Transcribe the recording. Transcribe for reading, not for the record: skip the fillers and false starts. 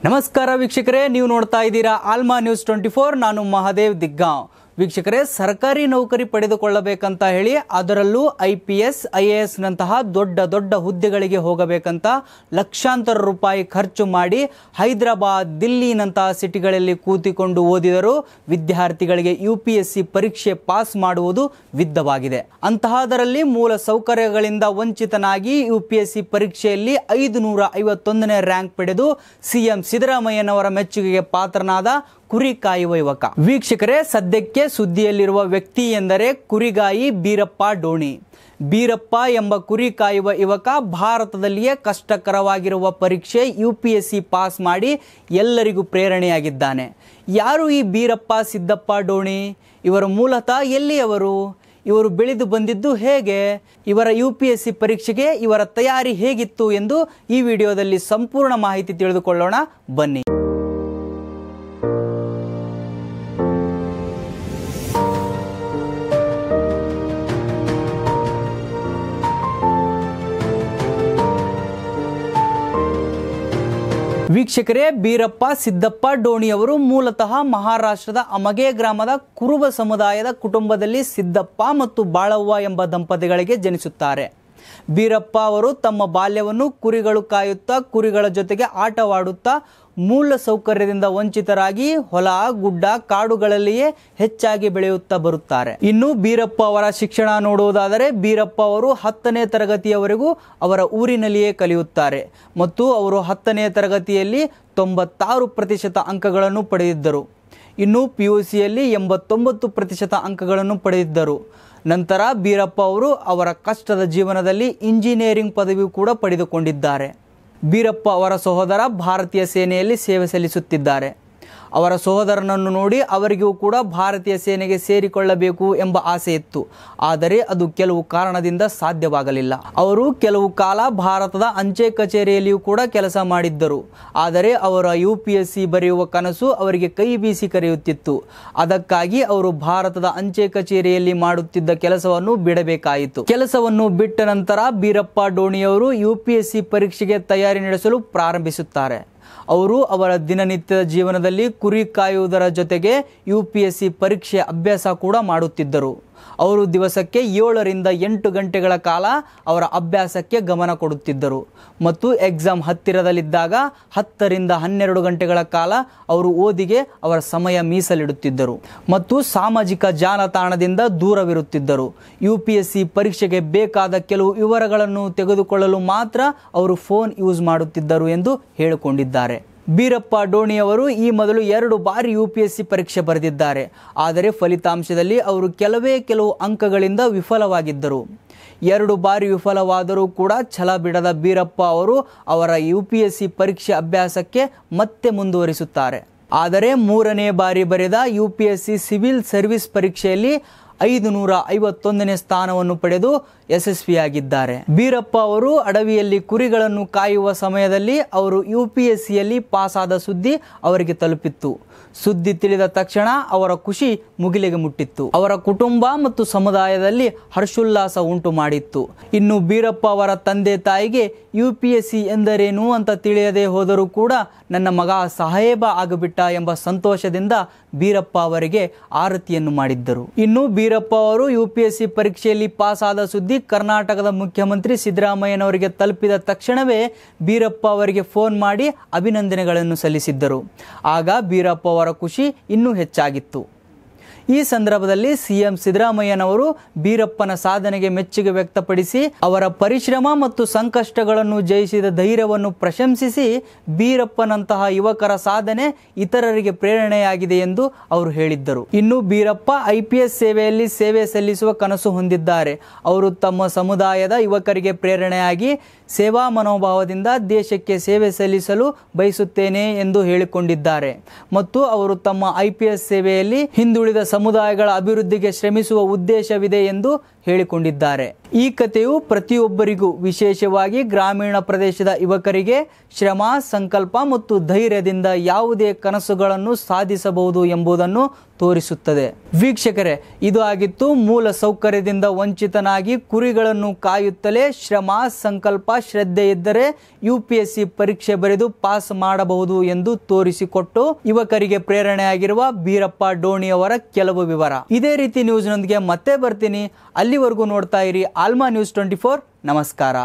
ನಮಸ್ಕಾರ ವೀಕ್ಷಕರೇ, ನೀವು ನೋಡ್ತಾ ಇದ್ದೀರಾ ಆಲ್ಮಾ ನ್ಯೂಸ್ 24. ನಾನು ಮಹಾದೇವ್ ದಿಗ್ಗಾಂವ್. ವೀಕ್ಷಕರೇ, ಸರ್ಕಾರಿ ನೌಕರಿ ಪಡೆದುಕೊಳ್ಳಬೇಕಂತ ಹೇಳಿ ಅದರಲ್ಲೂ IPS IAS ನಂತಹ ದೊಡ್ಡ ಹುದ್ದೆಗಳಿಗೆ ಹೋಗಬೇಕಂತ ಲಕ್ಷಾಂತರ ರೂಪಾಯಿ ಖರ್ಚು ಮಾಡಿ ಹೈದರಾಬಾದ್, ದಿಲ್ಲಿ ನಂತಹ ಸಿಟಿಗಳಲ್ಲಿ ಕೂತಿಕೊಂಡು ಓದಿದರೂ ವಿದ್ಯಾರ್ಥಿಗಳಿಗೆ UPSC ಪರೀಕ್ಷೆ ಪಾಸ್ ಮಾಡುವುದು ವಿದ್ಯವಾಗಿದೆ. ಅಂತಹದರಲ್ಲಿ ಮೂಲ ಸೌಕರ್ಯಗಳಿಂದ ವಂಚಿತನಾಗಿ UPSC ಪರೀಕ್ಷೆಯಲ್ಲಿ 551ನೇ ರ್ಯಾಂಕ್ ಪಡೆದು CM ಸಿದ್ದರಾಮಯ್ಯನವರ ಮೆಚ್ಚುಗೆಗೆ ಪಾತ್ರನಾದ ಕುರಿ ಕಾಯುವ ಯುವಕ. ವೀಕ್ಷಕರೇ, ಸದ್ಯಕ್ಕೆ ಸುದ್ದಿಯಲ್ಲಿರುವ ವ್ಯಕ್ತಿ ಎಂದರೆ ಕುರಿಗಾಯಿ ಬೀರಪ್ಪ ಡೋಣಿ. ಬೀರಪ್ಪ ಎಂಬ ಕುರಿ ಕಾಯುವ ಯುವಕ ಭಾರತದಲ್ಲಿಯೇ ಕಷ್ಟಕರವಾಗಿರುವ ಪರೀಕ್ಷೆ UPSC ಪಾಸ್ ಮಾಡಿ ಎಲ್ಲರಿಗೂ ಪ್ರೇರಣೆಯಾಗಿದ್ದಾನೆ. ಯಾರು ಈ ಬೀರಪ್ಪ ಸಿದ್ದಪ್ಪ ಡೋಣಿ? ಇವರು ಮೂಲತಃ ಎಲ್ಲಿಯವರು? ಇವರು ಬೆಳೆದು ಬಂದಿದ್ದು ಹೇಗೆ? ಇವರ UPSC ಪರೀಕ್ಷೆಗೆ ಇವರ ತಯಾರಿ ಹೇಗಿತ್ತು ಎಂದು ಈ ವಿಡಿಯೋದಲ್ಲಿ ಸಂಪೂರ್ಣ ಮಾಹಿತಿ ತಿಳಿದುಕೊಳ್ಳೋಣ, ಬನ್ನಿ. ವೀಕ್ಷಕರೇ, ಬೀರಪ್ಪ ಸಿದ್ದಪ್ಪ ಡೋಣಿಯವರು ಮೂಲತಃ ಮಹಾರಾಷ್ಟ್ರದ ಅಮಗೆ ಗ್ರಾಮದ ಕುರುಬ ಸಮುದಾಯದ ಕುಟುಂಬದಲ್ಲಿ ಸಿದ್ದಪ್ಪ ಮತ್ತು ಬಾಳವ್ವ ಎಂಬ ದಂಪತಿಗಳಿಗೆ ಜನಿಸುತ್ತಾರೆ. ಬೀರಪ್ಪ ಅವರು ತಮ್ಮ ಬಾಲ್ಯವನ್ನು ಕುರಿಗಳು ಕಾಯುತ್ತಾ, ಕುರಿಗಳ ಜೊತೆಗೆ ಆಟವಾಡುತ್ತಾ, ಮೂಲ ಸೌಕರ್ಯದಿಂದ ವಂಚಿತರಾಗಿ ಹೊಲ ಗುಡ್ಡ ಕಾಡುಗಳಲ್ಲಿಯೇ ಹೆಚ್ಚಾಗಿ ಬೆಳೆಯುತ್ತಾ ಬರುತ್ತಾರೆ. ಇನ್ನು ಬೀರಪ್ಪ ಅವರ ಶಿಕ್ಷಣ ನೋಡುವುದಾದರೆ ಬೀರಪ್ಪ ಅವರು 10ನೇ ತರಗತಿಯವರೆಗೂ ಅವರ ಊರಿನಲ್ಲಿಯೇ ಕಲಿಯುತ್ತಾರೆ ಮತ್ತು ಅವರು 10ನೇ ತರಗತಿಯಲ್ಲಿ 96% ಅಂಕಗಳನ್ನು ಪಡೆದಿದ್ದರು. ಇನ್ನು PUCಯಲ್ಲಿ 89% ಅಂಕಗಳನ್ನು ಪಡೆದಿದ್ದರು. ನಂತರ ಬೀರಪ್ಪ ಅವರು ಅವರ ಕಷ್ಟದ ಜೀವನದಲ್ಲಿ ಇಂಜಿನಿಯರಿಂಗ್ ಪದವಿ ಕೂಡ ಪಡೆದುಕೊಂಡಿದ್ದಾರೆ. ಬೀರಪ್ಪ ಅವರ ಸಹೋದರ ಭಾರತೀಯ ಸೇನೆಯಲ್ಲಿ ಸೇವೆ ಸಲ್ಲಿಸುತ್ತಿದ್ದಾರೆ. ಅವರ ಸಹೋದರನನ್ನು ನೋಡಿ ಅವರಿಗೂ ಕೂಡ ಭಾರತೀಯ ಸೇನೆಗೆ ಸೇರಿಕೊಳ್ಳಬೇಕು ಎಂಬ ಆಸೆ ಇತ್ತು. ಆದರೆ ಅದು ಕೆಲವು ಕಾರಣದಿಂದ ಸಾಧ್ಯವಾಗಲಿಲ್ಲ. ಅವರು ಕೆಲವು ಕಾಲ ಭಾರತದ ಅಂಚೆ ಕಚೇರಿಯಲ್ಲಿಯೂ ಕೂಡ ಕೆಲಸ ಮಾಡಿದ್ದರು. ಆದರೆ ಅವರ UPSC ಬರೆಯುವ ಕನಸು ಅವರಿಗೆ ಕೈ ಬೀಸಿ ಕರೆಯುತ್ತಿತ್ತು. ಅದಕ್ಕಾಗಿ ಅವರು ಭಾರತದ ಅಂಚೆ ಕಚೇರಿಯಲ್ಲಿ ಮಾಡುತ್ತಿದ್ದ ಕೆಲಸವನ್ನು ಬಿಡಬೇಕಾಯಿತು. ಕೆಲಸವನ್ನು ಬಿಟ್ಟ ನಂತರ ಬೀರಪ್ಪ ಡೋಣಿಯವರು UPSC ಪರೀಕ್ಷೆಗೆ ತಯಾರಿ ನಡೆಸಲು ಪ್ರಾರಂಭಿಸುತ್ತಾರೆ. ಅವರು ಅವರ ದಿನನಿತ್ಯದ ಜೀವನದಲ್ಲಿ ಕುರಿ ಕಾಯುವುದರ ಜೊತೆಗೆ UPSC ಪರೀಕ್ಷೆ ಅಭ್ಯಾಸ ಕೂಡ ಮಾಡುತ್ತಿದ್ದರು. ಅವರು ದಿವಸಕ್ಕೆ 7 ರಿಂದ 8 ಗಂಟೆಗಳ ಕಾಲ ಅವರ ಅಭ್ಯಾಸಕ್ಕೆ ಗಮನ ಕೊಡುತ್ತಿದ್ದರು ಮತ್ತು ಎಕ್ಸಾಮ್ ಹತ್ತಿರದಲ್ಲಿದ್ದಾಗ 10 ರಿಂದ 12 ಗಂಟೆಗಳ ಕಾಲ ಅವರು ಓದಿಗೆ ಅವರ ಸಮಯ ಮೀಸಲಿಡುತ್ತಿದ್ದರು ಮತ್ತು ಸಾಮಾಜಿಕ ಜಾಲತಾಣದಿಂದ ದೂರವಿರುತ್ತಿದ್ದರು. UPSC ಪರೀಕ್ಷೆಗೆ ಬೇಕಾದ ಕೆಲವು ವಿವರಗಳನ್ನು ತೆಗೆದುಕೊಳ್ಳಲು ಮಾತ್ರ ಅವರು ಫೋನ್ ಯೂಸ್ ಮಾಡುತ್ತಿದ್ದರು ಎಂದು ಹೇಳಿಕೊಂಡಿದ್ದಾರೆ. ಬೀರಪ್ಪ ಡೋಣಿಯವರು ಈ ಮೊದಲು 2 ಬಾರಿ UPSC ಪರೀಕ್ಷೆ ಬರೆದಿದ್ದಾರೆ. ಆದರೆ ಫಲಿತಾಂಶದಲ್ಲಿ ಅವರು ಕೆಲವು ಅಂಕಗಳಿಂದ ವಿಫಲವಾಗಿದ್ದರು. 2 ಬಾರಿ ವಿಫಲವಾದರೂ ಕೂಡ ಛಲ ಬಿಡದ ಬೀರಪ್ಪ ಅವರು ಅವರ UPSC ಪರೀಕ್ಷೆ ಅಭ್ಯಾಸಕ್ಕೆ ಮತ್ತೆ ಮುಂದುವರಿಸುತ್ತಾರೆ. ಆದರೆ 3ನೇ ಬಾರಿ ಬರೆದ UPSC ಸಿವಿಲ್ ಸರ್ವಿಸ್ ಪರೀಕ್ಷೆಯಲ್ಲಿ 551ನೇ ಸ್ಥಾನವನ್ನು ಪಡೆದು ಯಶಸ್ವಿಯಾಗಿದ್ದಾರೆ. ಬೀರಪ್ಪ ಅವರು ಅಡವಿಯಲ್ಲಿ ಕುರಿಗಳನ್ನು ಕಾಯುವ ಸಮಯದಲ್ಲಿ ಅವರು UPSCಯಲ್ಲಿ ಪಾಸಾದ ಸುದ್ದಿ ಅವರಿಗೆ ತಲುಪಿತ್ತು. ಸುದ್ದಿ ತಿಳಿದ ತಕ್ಷಣ ಅವರ ಖುಷಿ ಮುಗಿಲಿಗೆ ಮುಟ್ಟಿತ್ತು. ಅವರ ಕುಟುಂಬ ಮತ್ತು ಸಮುದಾಯದಲ್ಲಿ ಹರ್ಷೋಲ್ಲಾಸ ಉಂಟು ಮಾಡಿತ್ತು. ಇನ್ನು ಬೀರಪ್ಪ ಅವರ ತಂದೆ ತಾಯಿಗೆ UPSC ಎಂದರೇನು ಅಂತ ತಿಳಿಯದೆ ಹೋದರೂ ಕೂಡ ನನ್ನ ಮಗ ಸಾಹೇಬ ಆಗಿಬಿಟ್ಟ ಎಂಬ ಸಂತೋಷದಿಂದ ಬೀರಪ್ಪ ಅವರಿಗೆ ಆರತಿಯನ್ನು ಮಾಡಿದ್ದರು. ಇನ್ನು ಬೀರಪ್ಪ ಅವರು UPSC ಪರೀಕ್ಷೆಯಲ್ಲಿ ಪಾಸಾದ ಸುದ್ದಿ ಕರ್ನಾಟಕದ ಮುಖ್ಯಮಂತ್ರಿ ಸಿದ್ದರಾಮಯ್ಯನವರಿಗೆ ತಲುಪಿದ ತಕ್ಷಣವೇ ಬೀರಪ್ಪ ಅವರಿಗೆ ಫೋನ್ ಮಾಡಿ ಅಭಿನಂದನೆಗಳನ್ನು ಸಲ್ಲಿಸಿದ್ದರು. ಆಗ ಬೀರಪ್ಪ ಅವರ ಖುಷಿ ಇನ್ನೂ ಹೆಚ್ಚಾಗಿತ್ತು. ಈ ಸಂದರ್ಭದಲ್ಲಿ CM ಸಿದ್ದರಾಮಯ್ಯನವರು ಬೀರಪ್ಪನ ಸಾಧನೆಗೆ ಮೆಚ್ಚುಗೆ ವ್ಯಕ್ತಪಡಿಸಿ ಅವರ ಪರಿಶ್ರಮ ಮತ್ತು ಸಂಕಷ್ಟಗಳನ್ನು ಜಯಿಸಿದ ಧೈರ್ಯವನ್ನು ಪ್ರಶಂಸಿಸಿ ಬೀರಪ್ಪನಂತಹ ಯುವಕರ ಸಾಧನೆ ಇತರರಿಗೆ ಪ್ರೇರಣೆಯಾಗಿದೆ ಎಂದು ಅವರು ಹೇಳಿದ್ದರು. ಇನ್ನು ಬೀರಪ್ಪ IPS ಸೇವೆಯಲ್ಲಿ ಸೇವೆ ಸಲ್ಲಿಸುವ ಕನಸು ಹೊಂದಿದ್ದಾರೆ. ಅವರು ತಮ್ಮ ಸಮುದಾಯದ ಯುವಕರಿಗೆ ಪ್ರೇರಣೆಯಾಗಿ ಸೇವಾ ಮನೋಭಾವದಿಂದ ದೇಶಕ್ಕೆ ಸೇವೆ ಸಲ್ಲಿಸಲು ಬಯಸುತ್ತೇನೆ ಎಂದು ಹೇಳಿಕೊಂಡಿದ್ದಾರೆ ಮತ್ತು ಅವರು ತಮ್ಮ IPS ಸೇವೆಯಲ್ಲಿ ಹಿಂದುಳಿದ ಸಮುದಾಯಗಳ ಅಭಿವೃದ್ಧಿಗೆ ಶ್ರಮಿಸುವ ಉದ್ದೇಶವಿದೆ ಎಂದು ಹೇಳಿಕೊಂಡಿದ್ದಾರೆ. ಈ ಕಥೆಯು ಪ್ರತಿಯೊಬ್ಬರಿಗೂ, ವಿಶೇಷವಾಗಿ ಗ್ರಾಮೀಣ ಪ್ರದೇಶದ ಯುವಕರಿಗೆ ಶ್ರಮ, ಸಂಕಲ್ಪ ಮತ್ತು ಧೈರ್ಯದಿಂದ ಯಾವುದೇ ಕನಸುಗಳನ್ನು ಸಾಧಿಸಬಹುದು ಎಂಬುದನ್ನು ತೋರಿಸುತ್ತದೆ. ವೀಕ್ಷಕರೇ, ಇದು ಆಗಿತ್ತು ಮೂಲ ಸೌಕರ್ಯದಿಂದ ವಂಚಿತನಾಗಿ ಕುರಿಗಳನ್ನು ಕಾಯುತ್ತಲೇ ಶ್ರಮ, ಸಂಕಲ್ಪ, ಶ್ರದ್ಧೆ ಇದ್ದರೆ UPSC ಪರೀಕ್ಷೆ ಬರೆದು ಪಾಸ್ ಮಾಡಬಹುದು ಎಂದು ತೋರಿಸಿಕೊಟ್ಟು ಯುವಕರಿಗೆ ಪ್ರೇರಣೆಯಾಗಿರುವ ಬೀರಪ್ಪ ಡೋಣಿಯವರ ಕೆಲವು ವಿವರ. ಇದೇ ರೀತಿ ನ್ಯೂಸ್ನೊಂದಿಗೆ ಮತ್ತೆ ಬರ್ತೀನಿ. ಅಲ್ಲಿವರೆಗೂ ನೋಡ್ತಾ ಇರಿ ಆಲ್ಮಾ ನ್ಯೂಸ್ 24. ನಮಸ್ಕಾರ.